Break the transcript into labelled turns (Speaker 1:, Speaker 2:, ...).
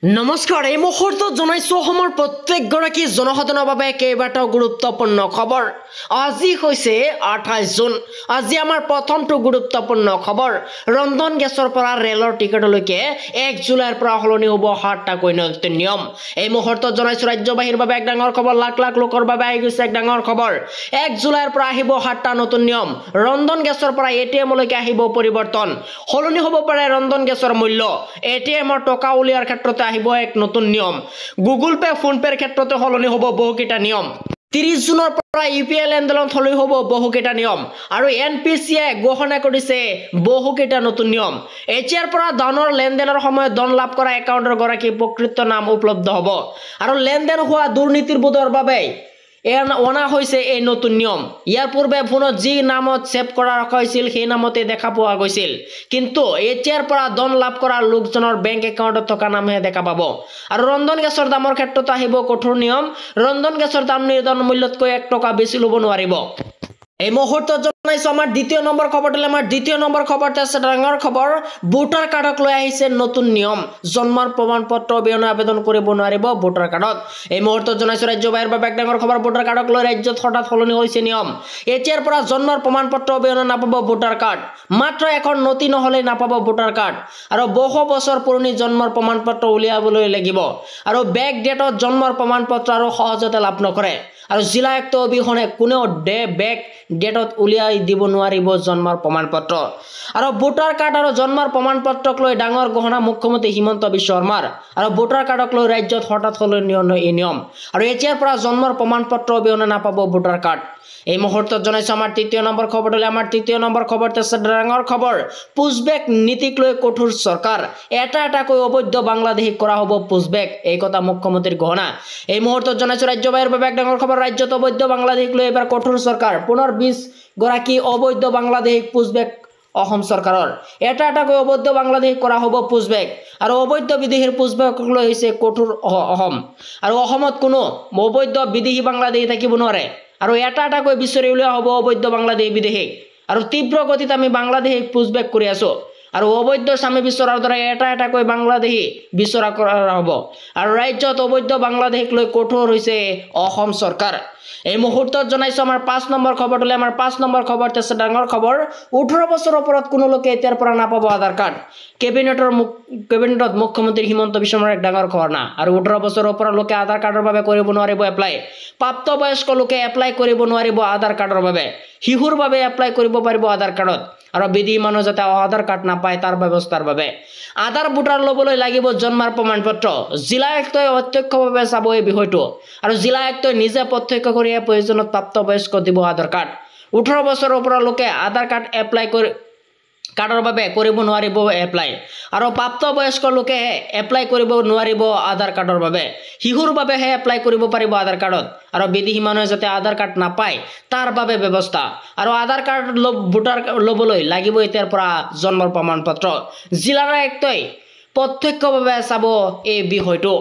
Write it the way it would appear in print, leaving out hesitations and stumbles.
Speaker 1: নমস্কাৰ এই মুহূৰ্তত জনাইছো অসমৰ প্ৰত্যেকগৰাকী জনসাধাৰণৰ বাবে কেইবাটাও গুৰুত্বপূৰ্ণ খবৰ। আজি হৈছে 28 জুন। আজি আমাৰ প্ৰথমটো গুৰুত্বপূৰ্ণ খবৰ। ৰন্ধন গেছৰ পৰা ৰেলৰ টিকটলৈকে 1 জুলাইৰ পৰা সলনি হ'ব 7টাকৈ নতুন নিয়ম। এই মুহূৰ্তত জনাইছো ৰাজ্যবাসীৰ বাবে এক ডাঙৰ খবৰ, লাখ লাখ লোকৰ বাবে আহি গৈছে এক ডাঙৰ খবৰ। 1 জুলাইৰ পৰা আহিব 7টা নতুন নিয়ম। ৰন্ধন গেছৰ পৰা এটিএমলৈকে আহিব পৰিৱৰ্তন। সলনি হ'ব পাৰে ৰন্ধন গেছৰ মূল্য। এটিএমৰ টকা উলিয়াৰ ক্ষেত্ৰতে আহিব এক নতুন নিয়ম। গুগল পে, ফোন পেৰ ক্ষেত্ৰতে সলনি হ'ব বহুকেইটা নিয়ম। 30 জুনৰ পৰা ইউপিআই লেনদেনত সলনি হ'ব বহুকেইটা নিয়ম। আৰু এনপিচিয়ে ঘোষণা কৰিছে বহুকেইটা নতুন নিয়ম। এতিয়াৰ পৰা ধনৰ লেনদেনৰ সময়ত ধন লাভ কৰা একাউণ্টৰ গৰাকী প্ৰকৃত নাম উপলব্ধ হ'ব। আৰু লেনদেন হোৱা দুৰ্নীতিৰ বোধৰ বাবে অনা হৈছে এই নতুন নিয়ম। ইয়াৰ পূৰ্বে ফোনত যি নামত ছেভ কৰা ৰখা হৈছিল সেই নামতে দেখা পোৱা গৈছিল, কিন্তু এতিয়াৰ পৰা ধন লাভ কৰা লোকজনৰ বেংক একাউণ্টত থকা নামহে দেখা পাব। আৰু ৰন্ধন গেছৰ দামৰ ক্ষেত্ৰত আহিব কঠোৰ নিয়ম। ৰন্ধন গেছৰ দাম নিৰ্ধাৰণ মূল্যতকৈ 1 টকা বেছি ল'ব নোৱাৰিব। এই মুহূৰ্তত জনাইছো আমাৰ দ্বিতীয় নম্বৰ খবৰটোলৈ। আমাৰ দ্বিতীয় নম্বৰ খবৰটো আছে ডাঙৰ খবৰ। ভোটাৰ কাৰ্ডক লৈ আহিছে নতুন নিয়ম। জন্মৰ প্ৰমাণ পত্ৰ অবিহনে আবেদন কৰিব নোৱাৰিব ভোটাৰ কাৰ্ডত। এই মুহূৰ্তত জনাইছো ৰাজ্যবাহীৰ বাবে এক ডাঙৰ খবৰ। ভোটাৰ কাৰ্ডক লৈ ৰাজ্যত হঠাৎ সলনি হৈছে নিয়ম। এতিয়াৰ পৰা জন্মৰ প্ৰমাণ পত্ৰ অবিহনে নাপাব ভোটাৰ কাৰ্ড। মাত্ৰ এখন নথি নহ'লে নাপাব ভোটাৰ কাৰ্ড। আৰু বহু বছৰ পুৰণি জন্মৰ প্ৰমাণ পত্ৰ উলিয়াবলৈ লাগিব। আৰু বেক ডেটত জন্মৰ প্ৰমাণ পত্ৰ আৰু সহজতে লাভ নকৰে। আৰু জিলা আয়ুক্ত অবিহনে কোনেও বেক ডেটত উলিয়াই দিব নোৱাৰিব জন্মৰ প্ৰমাণ পত্ৰ। আৰু ভোটাৰ কাৰ্ড আৰু জন্মৰ প্ৰমাণ পত্ৰক লৈ ডাঙৰ ঘোষণা মুখ্যমন্ত্ৰী হিমন্ত বিশ্ব শৰ্মাৰ। আৰু ভোটাৰ কাৰ্ডক লৈ ৰাজ্যত হঠাৎ সলনি এই নিয়ম। আৰু এতিয়াৰ পৰা জন্মৰ প্ৰমাণ পত্ৰ অবিহনে নাপাব ভোটাৰ কাৰ্ড। এই মুহূৰ্তত জনাইছো আমাৰ তৃতীয় নম্বৰ খবৰটোলৈ। আমাৰ তৃতীয় নম্বৰ খবৰটো আছে ডাঙৰ খবৰ। পুছবেক নীতিক লৈ কঠোৰ চৰকাৰ। এটাকৈ অবৈধ বাংলাদেশীক কৰা হ'ব পুছবেক, এই কথা মুখ্যমন্ত্ৰীৰ ঘোষণা। এই মুহূৰ্তত জনাইছো ৰাজ্যবাহীৰ বাবে এক ডাঙৰ খবৰ। ৰাজ্যত অবৈধ বাংলাদেশীক লৈ এবাৰ কঠোৰ চৰকাৰ। পুনৰ 20 গৰাকী অবৈধ বাংলাদেশীক পুছবেক অসম চৰকাৰৰ। এটাকৈ অবৈধ বাংলাদেশীক কৰা হ'ব পুছবেক। আৰু অবৈধ বিদেশীৰ পুছবেকক লৈ হৈছে কঠোৰ অসম। আৰু অসমত কোনো অবৈধ বিদেশী বাংলাদেশী থাকিব নোৱাৰে। আৰু এটাকৈ বিচাৰি উলিওৱা হ'ব অবৈধ বাংলাদেশী বিদেশীক। আৰু তীব্ৰ গতিত আমি বাংলাদেশীক পুছবেক কৰি আছো। আৰু অবৈধ স্বামী বিচৰাৰ দৰে এটাকৈ বাংলাদেশী বিচৰা কৰা হ'ব। আৰু ৰাজ্যত অবৈধ বাংলাদেশীক লৈ কঠোৰ হৈছে অসম চৰকাৰ। এই মুহূৰ্তত জনাইছো আমাৰ 5 নম্বৰ খবৰটোলৈ। আমাৰ 5 নম্বৰ খবৰটো আছে ডাঙৰ খবৰ। 18 বছৰৰ ওপৰত কোনো লোকে এতিয়াৰ পৰা নাপাব আধাৰ কাৰ্ড। কেবিনেটত মুখ্যমন্ত্ৰী হিমন্ত বিশ্ব শৰ্মাৰ এক ডাঙৰ ঘোষণা। আৰু 18 বছৰৰ ওপৰৰ লোকে আধাৰ কাৰ্ডৰ বাবে কৰিব নোৱাৰিব এপ্লাই। প্ৰাপ্তবয়স্ক লোকে এপ্লাই কৰিব নোৱাৰিব আধাৰ কাৰ্ডৰ বাবে। শিশুৰ বাবে এপ্লাই কৰিব পাৰিব আধাৰ কাৰ্ডত। আৰু বিদেশী মানুহ যাতে আধাৰ কাৰ্ড নাপায় তাৰ ব্যৱস্থাৰ বাবে আধাৰ ভোটাৰ ল'বলৈ লাগিব জন্মৰ প্ৰমাণ পত্ৰ। জিলা আয়ুক্তই প্ৰত্যক্ষভাৱে চাব এই বিষয়টো। আৰু জিলা আয়ুক্তই নিজে প্ৰত্যক্ষ কৰি প্ৰয়োজনত প্ৰাপ্তবয়স্ক দিব আধাৰ কাৰ্ড। 18 বছৰৰ ওপৰৰ লোকে আধাৰ কাৰ্ড কাৰ্ডৰ বাবে কৰিব নোৱাৰিব এপ্লাই। আৰু প্ৰাপ্তবয়স্ক লোকে এপ্লাই কৰিব নোৱাৰিব আধাৰ কাৰ্ডৰ বাবে। শিশুৰ বাবেহে এপ্লাই কৰিব পাৰিব আধাৰ কাৰ্ডত। আৰু বিদেশী মানুহে যাতে আধাৰ কাৰ্ড নাপায় তাৰ বাবে ব্যৱস্থা। আৰু আধাৰ কাৰ্ড ভোটাৰ ল'বলৈ লাগিব এতিয়াৰ পৰা জন্মৰ প্ৰমাণ পত্ৰ। জিলা আয়ুক্তই প্ৰত্যক্ষভাৱে চাব এই বিষয়টো।